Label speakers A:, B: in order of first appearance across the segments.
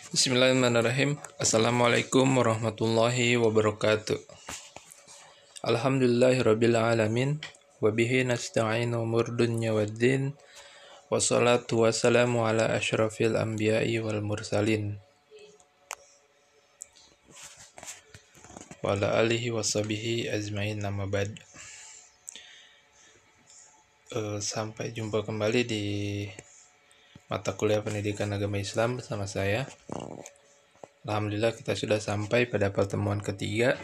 A: Bismillahirrahmanirrahim. Assalamualaikum warahmatullahi wabarakatuh. Alhamdulillahirabbil alamin wa bihi nasta'inu umur dunya waddin. Wassalatu wassalamu ala asyrafil anbiya'i wal mursalin wa ala alihi washabihi ajmain, amma ba'd. Sampai jumpa kembali di mata kuliah pendidikan agama Islam bersama saya. Alhamdulillah kita sudah sampai pada pertemuan ketiga.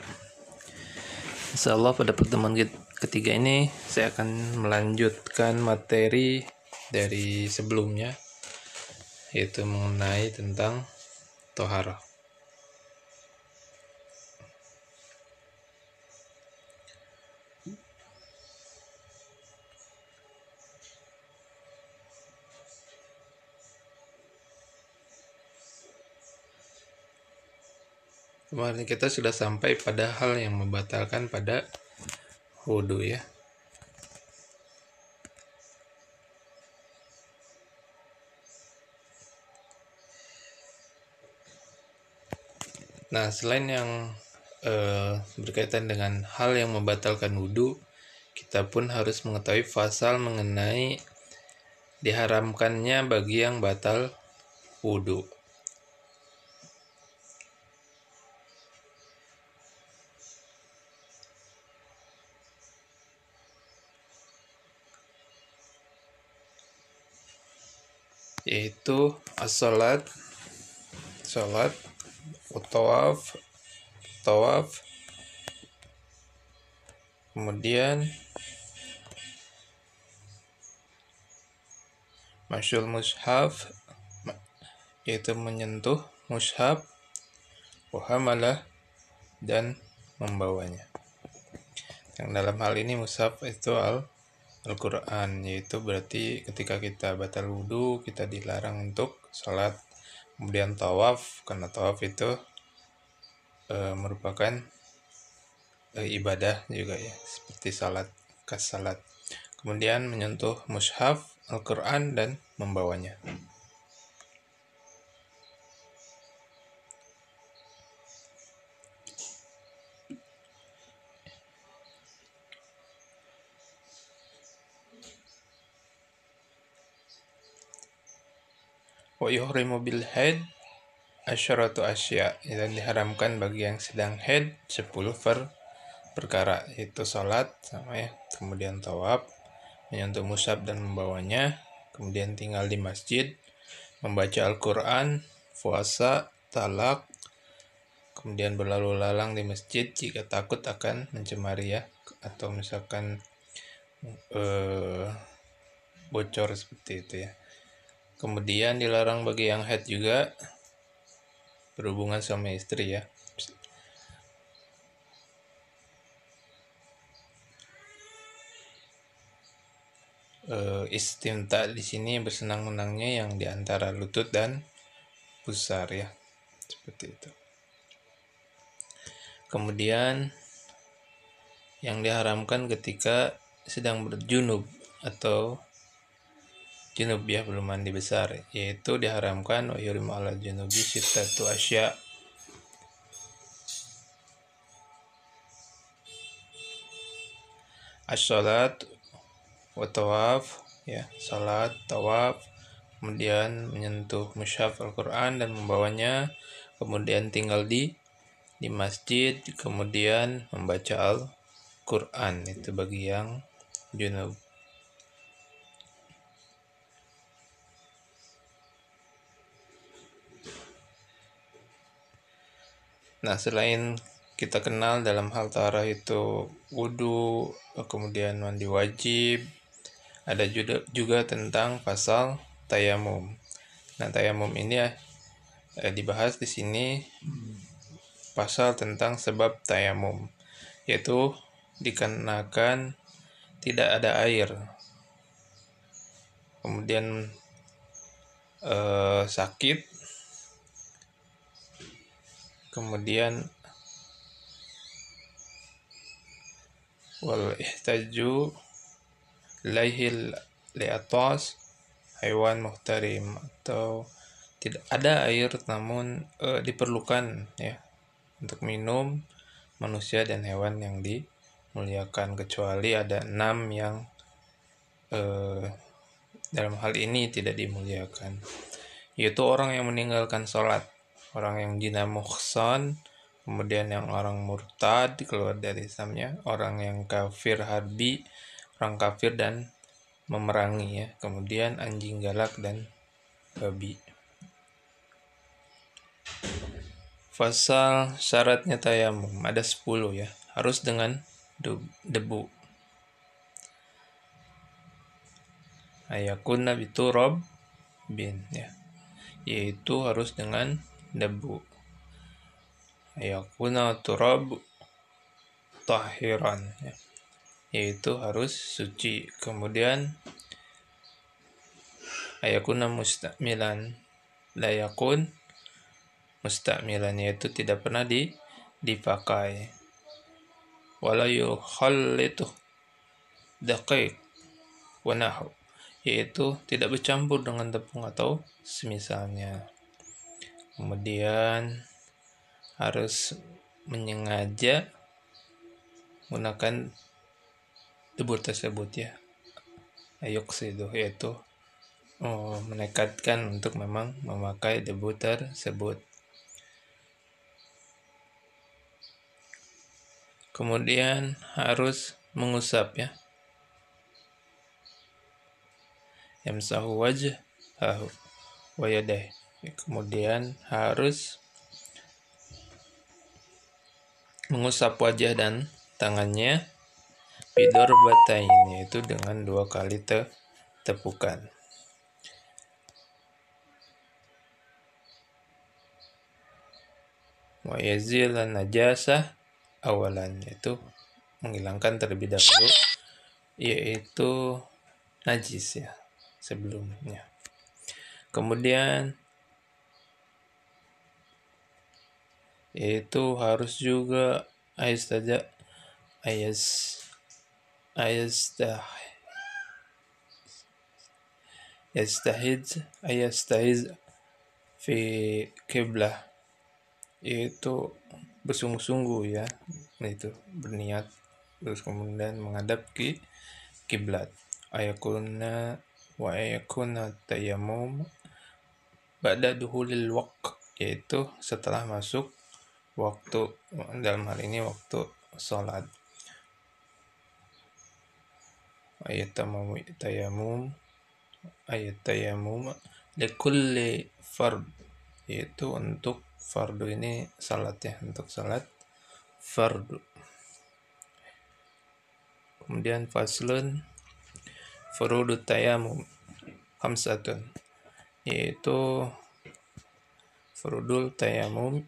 A: Insyaallah pada pertemuan ketiga ini saya akan melanjutkan materi dari sebelumnya, yaitu mengenai tentang toharah. Kemarin kita sudah sampai pada hal yang membatalkan pada wudhu ya. Nah, selain yang berkaitan dengan hal yang membatalkan wudhu, kita pun harus mengetahui fasal mengenai diharamkannya bagi yang batal wudhu. Yaitu as-salat, salat, tawaf, kemudian masyul mushaf, yaitu menyentuh mushaf, wahamalah, dan membawanya. Yang dalam hal ini mushaf itu Al-Quran, yaitu berarti ketika kita batal wudhu kita dilarang untuk sholat. Kemudian tawaf, karena tawaf itu merupakan ibadah juga ya, seperti salat, kas salat. Kemudian menyentuh mushaf, Al-Quran, dan membawanya. Wa yuhrimu bil haid asyaratu asya, dan diharamkan bagi yang sedang haid 10 perkara, yaitu salat sama ya, kemudian tawaf, menyentuh mushaf dan membawanya, kemudian tinggal di masjid, membaca Al-Quran, puasa, talak, kemudian berlalu lalang di masjid jika takut akan mencemari ya, atau misalkan bocor seperti itu ya. Kemudian dilarang bagi yang haid juga berhubungan sama istri ya. Istimta di sini bersenang-senangnya yang di antara lutut dan pusar ya, seperti itu. Kemudian yang diharamkan ketika sedang berjunub atau junub ya, belum mandi besar, yaitu diharamkan wa yurimu ala junubi sittatu asya. As-salat wa tawaf ya, salat, tawaf, kemudian menyentuh mushaf Al-Quran dan membawanya, kemudian tinggal di masjid, kemudian membaca Al-Quran, itu bagi yang junub. Nah, selain kita kenal dalam hal taharah itu wudhu, kemudian mandi wajib, ada juga tentang pasal tayamum. Nah, tayamum ini dibahas di sini pasal tentang sebab tayamum, yaitu dikarenakan tidak ada air, kemudian sakit, kemudian wal ihtaju laihil li'atas hewan muhtarim, atau tidak ada air, namun diperlukan ya untuk minum manusia dan hewan yang dimuliakan, kecuali ada 6 yang dalam hal ini tidak dimuliakan, yaitu orang yang meninggalkan sholat, orang yang jina muhsan, kemudian yang orang murtad keluar dari Islamnya, orang yang kafir harbi, orang kafir dan memerangi ya, kemudian anjing galak dan babi. Fasal syaratnya tayamum ada 10 ya, harus dengan debu. Ayakuna biturab bin ya, yaitu harus dengan debu. Ayakuna turab tahiran ya, yaitu harus suci. Kemudian ayakuna mustamilan, layakun mustamilan, yaitu tidak pernah dipakai. Wala yukhallitu daqiq wa nahu, yaitu tidak bercampur dengan tepung atau semisalnya. Kemudian harus menyengaja menggunakan debu tersebut ya. Ayuksidu, yaitu menekatkan untuk memang memakai debu tersebut. Kemudian harus mengusap ya. Yamsahu wajhahu wa yadayhi. Kemudian harus mengusap wajah dan tangannya bidorbatain, yaitu dengan 2 kali tepukan. Wa yazilan najasah awalan, yaitu menghilangkan terlebih dahulu yaitu najis ya sebelumnya. Kemudian yaitu harus juga ayastahiz fi qiblah, yaitu bersungguh-sungguh ya, itu berniat terus kemudian menghadap ke kiblat. Ayakuna tayammum ba'da duhulil waqt, yaitu setelah masuk waktu, dalam hal ini waktu sholat. Ayat tayammum likulli fard, yaitu untuk fardu ini salat ya, untuk salat fardu. Kemudian faslun furudut tayammum khamsatun, yaitu furudul tayammum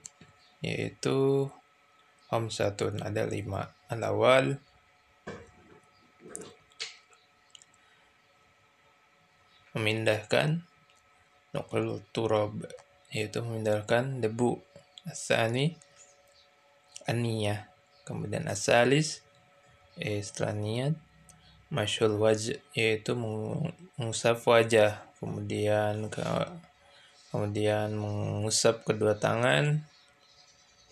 A: yaitu khamsatun, ada 5. Al-awal memindahkan nuqul turab, yaitu memindahkan debu. Asani aniyah. Kemudian asalis setelah niat masyul wajh, yaitu mengusap wajah, kemudian mengusap kedua tangan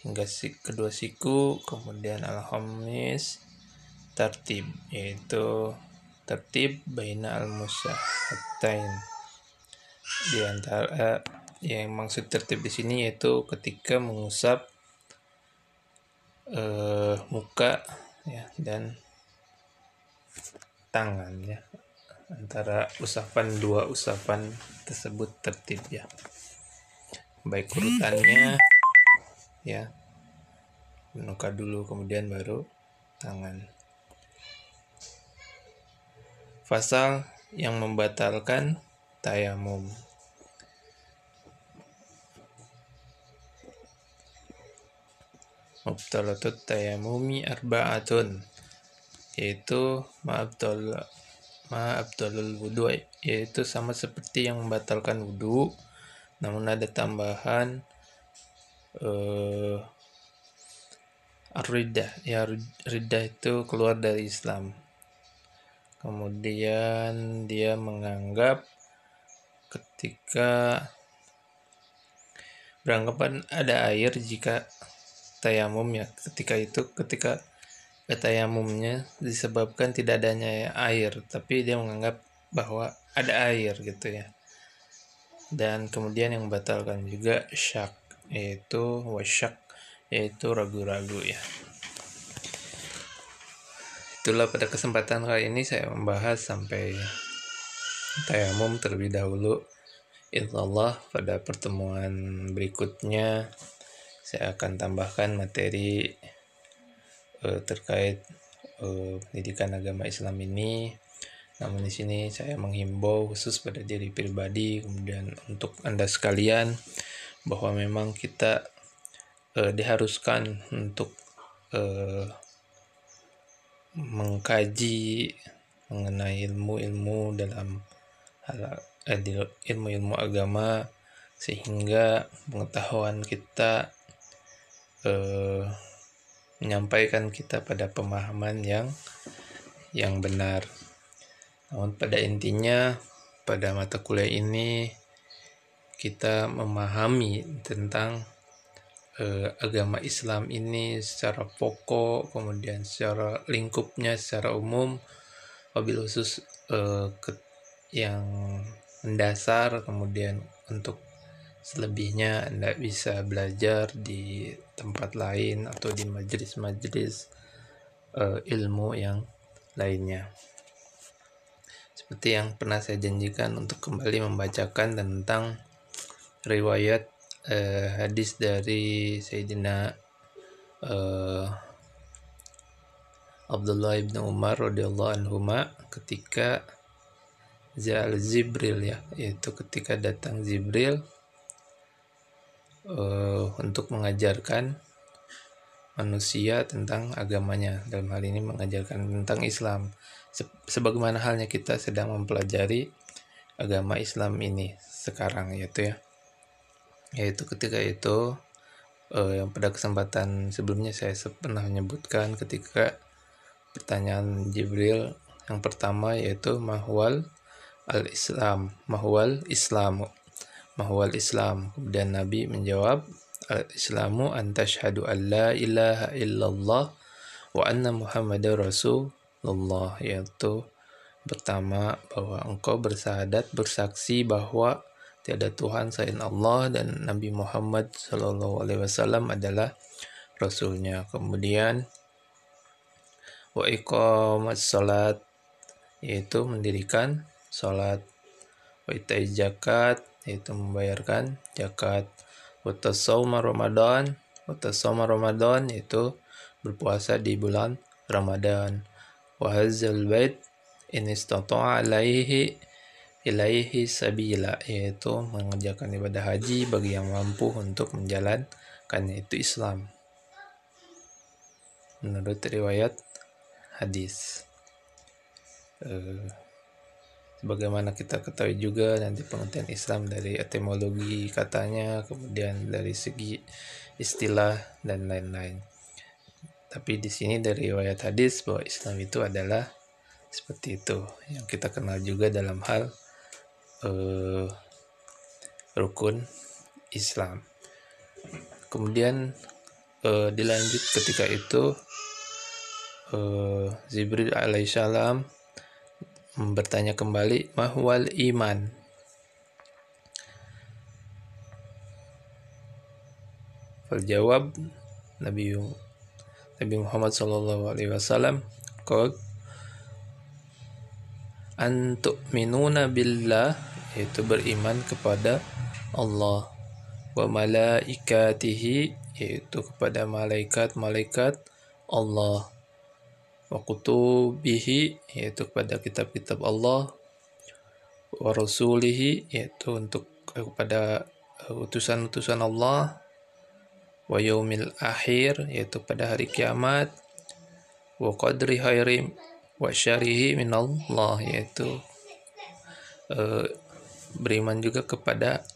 A: hingga kedua siku. Kemudian al-khamis tertib, yaitu tertib baina al-musyahatain, di antara yang maksud tertib di sini yaitu ketika mengusap muka ya dan tangan ya, antara dua usapan tersebut tertib ya, baik urutannya ya, muka dulu kemudian baru tangan. Fasal yang membatalkan tayamum. Mubtalatut tayamumi arba'atun, yaitu ma'abdalul wudu, yaitu sama seperti yang membatalkan wudu, namun ada tambahan ar-riddah ya, riddah itu keluar dari Islam. Kemudian dia menganggap ketika beranggapan ada air jika tayamum ya. Ketika tayamumnya disebabkan tidak adanya air, tapi dia menganggap bahwa ada air gitu ya. Dan kemudian yang membatalkan juga syak, yaitu wasyak, yaitu ragu-ragu ya. Itulah pada kesempatan kali ini saya membahas sampai tayamum terlebih dahulu. Insyaallah pada pertemuan berikutnya saya akan tambahkan materi terkait pendidikan agama Islam ini. Namun di sini saya menghimbau khusus pada diri pribadi, kemudian untuk Anda sekalian, bahwa memang kita diharuskan untuk mengkaji mengenai ilmu-ilmu dalam ilmu-ilmu agama, sehingga pengetahuan kita menyampaikan kita pada pemahaman yang benar. Namun pada intinya pada mata kuliah ini kita memahami tentang agama Islam ini secara pokok, kemudian secara lingkupnya secara umum, wabil khusus yang mendasar, kemudian untuk selebihnya Anda bisa belajar di tempat lain atau di majelis-majelis ilmu yang lainnya. Seperti yang pernah saya janjikan untuk kembali membacakan tentang riwayat hadis dari Sayyidina Abdullah bin Umar radhiyallahu anhuma ketika Jibril ya, yaitu ketika datang Jibril untuk mengajarkan manusia tentang agamanya, dalam hal ini mengajarkan tentang Islam, sebagaimana halnya kita sedang mempelajari agama Islam ini sekarang yaitu ketika itu yang pada kesempatan sebelumnya saya pernah menyebutkan ketika pertanyaan Jibril yang pertama yaitu mahwal Islam. Kemudian Nabi menjawab, al-Islamu an tashhadu an la ilaha illallah wa anna Muhammadar Rasulullah, yaitu pertama bahwa engkau bersaksi bahwa tiada Tuhan selain Allah dan Nabi Muhammad SAW adalah Rasulnya. Kemudian wa iqamat salat, yaitu mendirikan salat, wa itai zakat, yaitu membayarkan zakat, wa tasawma Ramadan, yaitu berpuasa di bulan Ramadan, wa hadzal bait in istata'a ilaihi sabila, yaitu mengerjakan ibadah haji bagi yang mampu untuk menjalankannya, itu Islam menurut riwayat hadis. Sebagaimana kita ketahui juga nanti pengertian Islam dari etimologi katanya, kemudian dari segi istilah dan lain-lain. Tapi di sini dari riwayat hadis bahwa Islam itu adalah seperti itu, yang kita kenal juga dalam hal rukun Islam. Kemudian dilanjut ketika itu Jibril alaihissalam bertanya kembali, mahwal iman, jawab Nabi Muhammad SAW, qul antu minuna billah, yaitu beriman kepada Allah, wa malaikatihi, yaitu kepada malaikat Allah, wa kutubihi, yaitu kepada kitab-kitab Allah, wa rasulihi, yaitu untuk kepada utusan-utusan Allah, wa yaumil akhir, yaitu pada hari kiamat, wa qadri khairim wa syarihi minallah, yaitu beriman juga kepada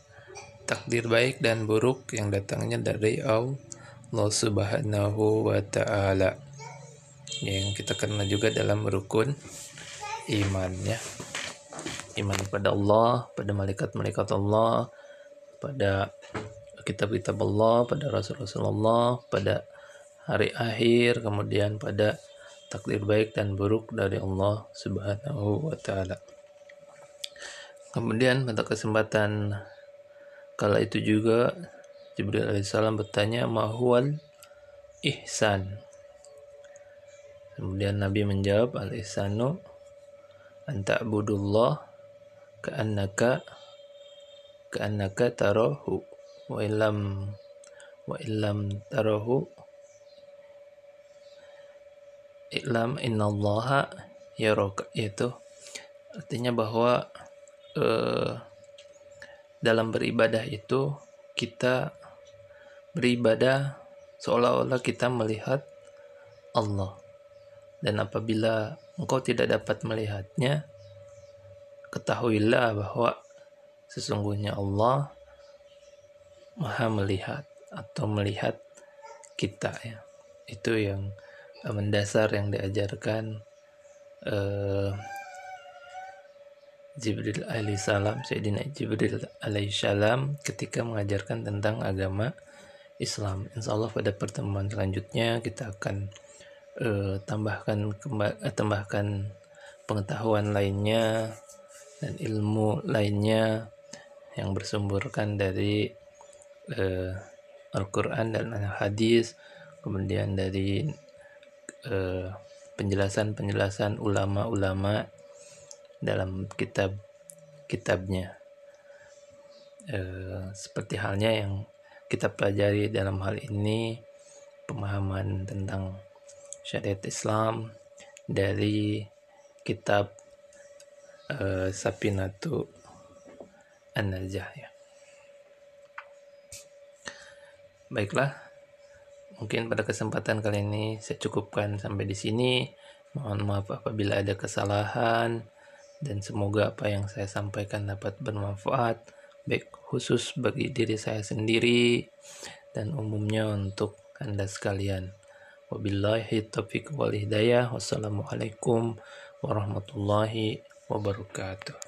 A: takdir baik dan buruk yang datangnya dari Allah Subhanahu wa ta'ala, yang kita kenal juga dalam rukun iman ya. Iman pada Allah, pada malaikat-malaikat Allah, pada
B: kitab-kitab Allah, pada Rasulullah, pada hari akhir, kemudian pada takdir baik dan buruk dari Allah Subhanahu wa taala. Kemudian pada kesempatan kala itu juga Jibril alaihissalam bertanya, "Mahwal ihsan?" Kemudian Nabi menjawab, "Al-ihsanu an ta'budullah ka'annaka tarahu wa illam tarahu i'lam innallaha yaraka." Yaitu artinya bahwa dalam beribadah itu kita beribadah seolah-olah kita melihat Allah, dan apabila engkau tidak dapat melihatnya, ketahuilah bahwa sesungguhnya Allah Maha melihat atau melihat kita, ya. Itu yang mendasar yang diajarkan Jibril alaihissalam, Sayyidina Jibril alaihissalam ketika mengajarkan tentang agama Islam. Insya Allah pada pertemuan selanjutnya kita akan tambahkan pengetahuan lainnya dan ilmu lainnya yang bersumberkan dari Al-Quran dan Al-Hadis, kemudian dari penjelasan-penjelasan ulama-ulama dalam kitab-kitabnya, seperti halnya yang kita pelajari dalam hal ini, pemahaman tentang syariat Islam dari kitab Safinatu An-Najah, ya. Baiklah, mungkin pada kesempatan kali ini saya cukupkan sampai di sini. Mohon maaf apabila ada kesalahan, dan semoga apa yang saya sampaikan dapat bermanfaat, baik khusus bagi diri saya sendiri dan umumnya untuk Anda sekalian. Wabillahi taufiq wal hidayah. Wassalamualaikum warahmatullahi wabarakatuh.